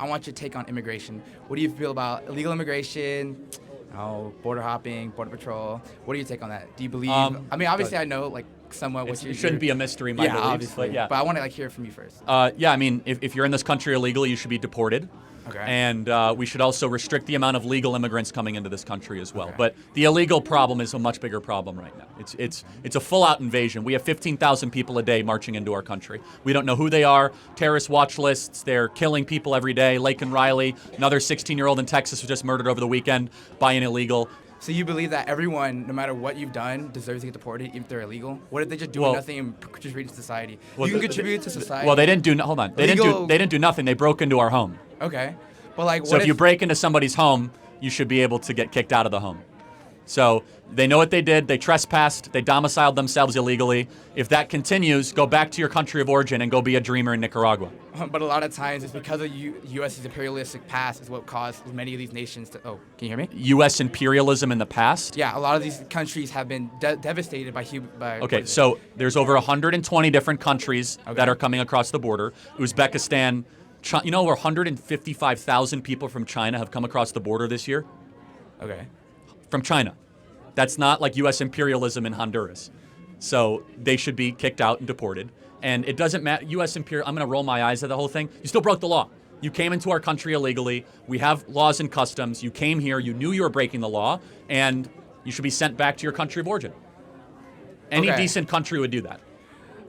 I want your take on immigration. What do you feel about illegal immigration? Border hopping, border patrol. What do you take on that? Do you believe? I mean, obviously, I know like somewhat what it shouldn't be a mystery, my beliefs, obviously. but yeah. But I want to like hear it from you first. Yeah, I mean, if you're in this country illegally, you should be deported. Okay. And we should also restrict the amount of legal immigrants coming into this country as well. Okay. But the illegal problem is a much bigger problem right now. It's a full-out invasion. We have 15,000 people a day marching into our country. We don't know who they are. Terrorist watch lists. They're killing people every day. Laken Riley, another 16-year-old in Texas, was just murdered over the weekend by an illegal. So you believe that everyone, no matter what you've done, deserves to get deported even if they're illegal? What if they just do nothing and contribute to society? Well, you can contribute to society. Well, they didn't do. Hold on. They didn't do nothing. They broke into our home. Okay. But like, so if you break into somebody's home, you should be able to get kicked out of the home. So they know what they did. They trespassed. They domiciled themselves illegally. If that continues, go back to your country of origin and go be a dreamer in Nicaragua. But a lot of times it's because of U.S.'s imperialistic past is what caused many of these nations to... Oh, can you hear me? U.S. imperialism in the past? Yeah, a lot of these countries have been devastated by... Okay, so there's over 120 different countries that are coming across the border. Uzbekistan... You know, over 155,000 people from China have come across the border this year? Okay. From China. That's not like U.S. imperialism in Honduras. So they should be kicked out and deported. And it doesn't matter, U.S. imperial, I'm going to roll my eyes at the whole thing. You still broke the law. You came into our country illegally. We have laws and customs. You came here. You knew you were breaking the law. And you should be sent back to your country of origin. Any decent country would do that.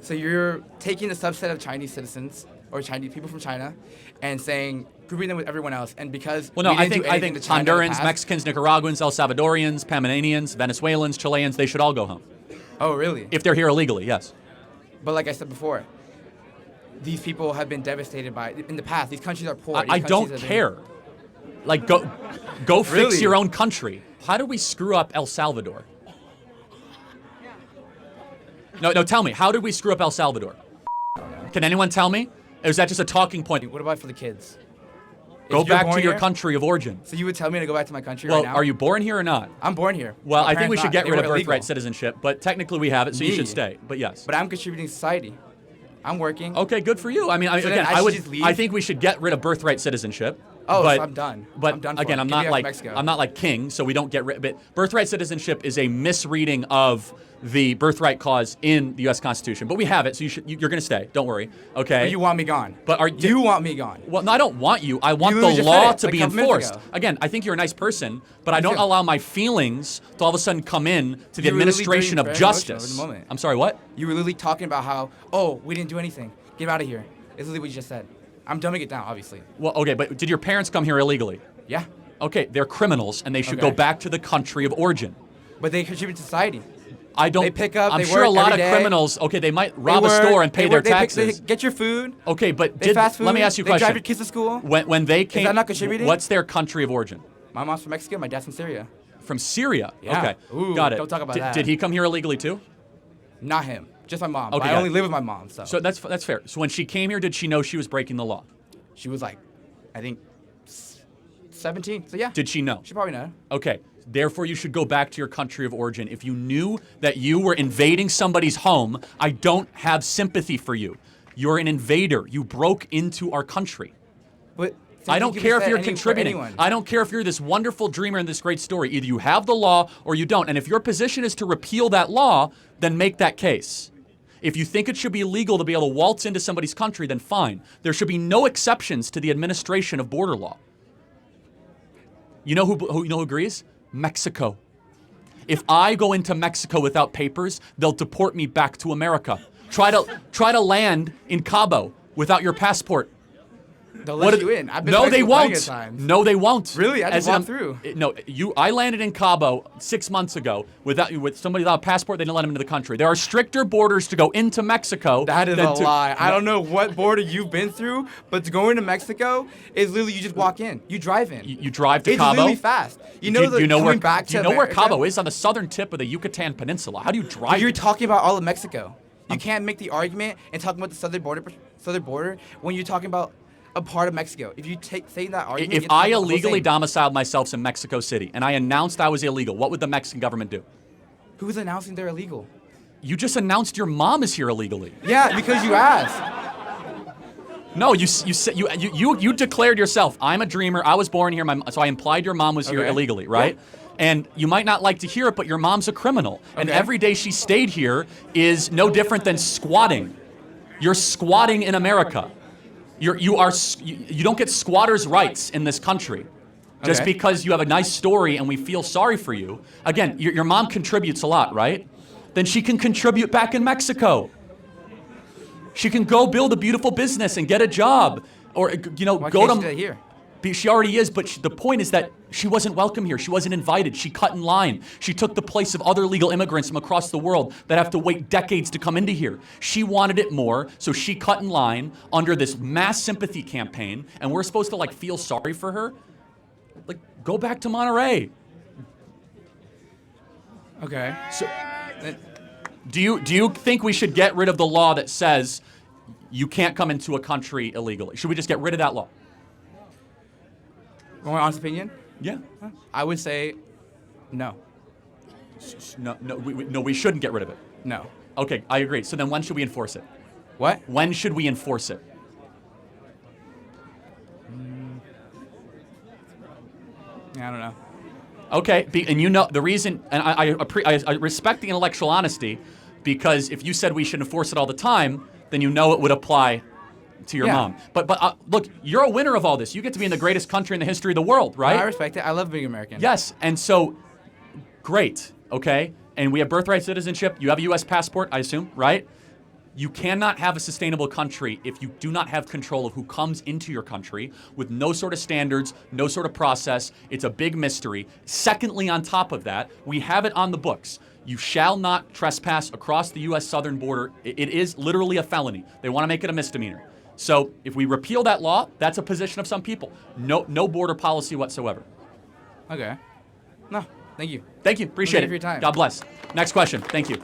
So you're taking a subset of Chinese citizens or Chinese people from China and saying, grouping them with everyone else. And because I think Hondurans, Mexicans, Nicaraguans, El Salvadorians, Panamanians, Venezuelans, Chileans, they should all go home. Oh, really? If they're here illegally, yes. But like I said before, these people have been devastated by, in the past, these countries are poor. I don't care. Like, go fix your own country. How did we screw up El Salvador? No, tell me, how did we screw up El Salvador? Can anyone tell me? Or is that just a talking point? What about for the kids? Go back to your country of origin. So you would tell me to go back to my country right now? Well, are you born here or not? I'm born here. Well, I think we should get rid of birthright citizenship, but technically we have it, so you should stay. But yes. But I'm contributing to society. I'm working. Okay, good for you. I mean, again, I think we should get rid of birthright citizenship. Oh, but, so I'm done. But I'm done again, I'm not like king, so we don't get rid. But birthright citizenship is a misreading of the birthright clause in the U.S. Constitution. But we have it, so you're going to stay. Don't worry. Okay. But you want me gone. But you want me gone? Well, no, I don't want you. I want the law to be enforced. Again, I think you're a nice person, but I don't allow my feelings to all of a sudden come in to the administration of justice. I'm sorry, what? You were literally talking about how, we didn't do anything. Get out of here. It's literally what you just said. I'm dumbing it down, obviously. Well, okay, but did your parents come here illegally? Yeah. Okay, they're criminals, and they should go back to the country of origin. But they contribute to society. I don't. They pick up. I'm sure a lot of criminals. Okay, they might rob a store and pay their taxes. They get your food. Okay, but fast food. Let me ask you a question. They drive your kids to school. When they came, is that not contributing? What's their country of origin? My mom's from Mexico. My dad's from Syria. From Syria. Yeah. Okay. Ooh, got it. Don't talk about that. Did he come here illegally too? Not him. Just my mom. Okay, I only live with my mom. So that's fair. So when she came here, did she know she was breaking the law? She was like, I think, 17. So yeah. Did she know? She probably know. Okay. Therefore, you should go back to your country of origin. If you knew that you were invading somebody's home, I don't have sympathy for you. You're an invader. You broke into our country. But I don't care if you're contributing. I don't care if you're this wonderful dreamer in this great story. Either you have the law or you don't. And if your position is to repeal that law, then make that case. If you think it should be illegal to be able to waltz into somebody's country, then fine. There should be no exceptions to the administration of border law. You know who agrees? Mexico. If I go into Mexico without papers, they'll deport me back to America. Try to land in Cabo without your passport. They'll let you in. I've been no, they won't. No, they won't. Really? I just walked through. No, I landed in Cabo 6 months ago with somebody without a passport. They didn't let him into the country. There are stricter borders to go into Mexico. That is a lie. I don't know what border you've been through, but to go into Mexico is literally you just walk in. You drive in. You drive to It's Cabo. It's really fast. You know where Cabo is? On the southern tip of the Yucatan Peninsula. How do you drive? You're talking about all of Mexico. You can't make the argument and talk about the southern border when you're talking about a part of Mexico. If you say that argument, if I illegally domiciled myself in Mexico City and I announced I was illegal, what would the Mexican government do? Who's announcing they're illegal? You just announced your mom is here illegally. Yeah, because you asked. No, you said you declared yourself. I'm a dreamer. I was born here. So I implied your mom was here illegally, right? Yeah. And you might not like to hear it, but your mom's a criminal. And every day she stayed here is no different than squatting. You're squatting in America. You don't get squatters' rights in this country. Just because you have a nice story and we feel sorry for you. Again, your mom contributes a lot, right? Then she can contribute back in Mexico. She can go build a beautiful business and get a job, or Why go can't to. she do that here? She already is, but the point is that she wasn't welcome here. She wasn't invited. She cut in line. She took the place of other legal immigrants from across the world that have to wait decades to come into here. She wanted it more, so she cut in line under this mass sympathy campaign, and we're supposed to feel sorry for her? Go back to Monterey. Okay. So, do you think we should get rid of the law that says you can't come into a country illegally? Should we just get rid of that law? My honest opinion? Yeah. I would say no. No, we shouldn't get rid of it. No. Okay, I agree. So then when should we enforce it? What? When should we enforce it? I don't know. Okay, and the reason, and I respect the intellectual honesty, because if you said we should enforce it all the time, then it would apply to your mom. But look, you're a winner of all this. You get to be in the greatest country in the history of the world, right? I respect it. I love being American. Yes, and so, great, okay? And we have birthright citizenship. You have a U.S. passport, I assume, right? You cannot have a sustainable country if you do not have control of who comes into your country with no sort of standards, no sort of process. It's a big mystery. Secondly, on top of that, we have it on the books. You shall not trespass across the U.S. southern border. It is literally a felony. They want to make it a misdemeanor. So if we repeal that law, that's a position of some people. No border policy whatsoever. Okay. No, thank you. Thank you. Appreciate it. For your time. God bless. Next question. Thank you.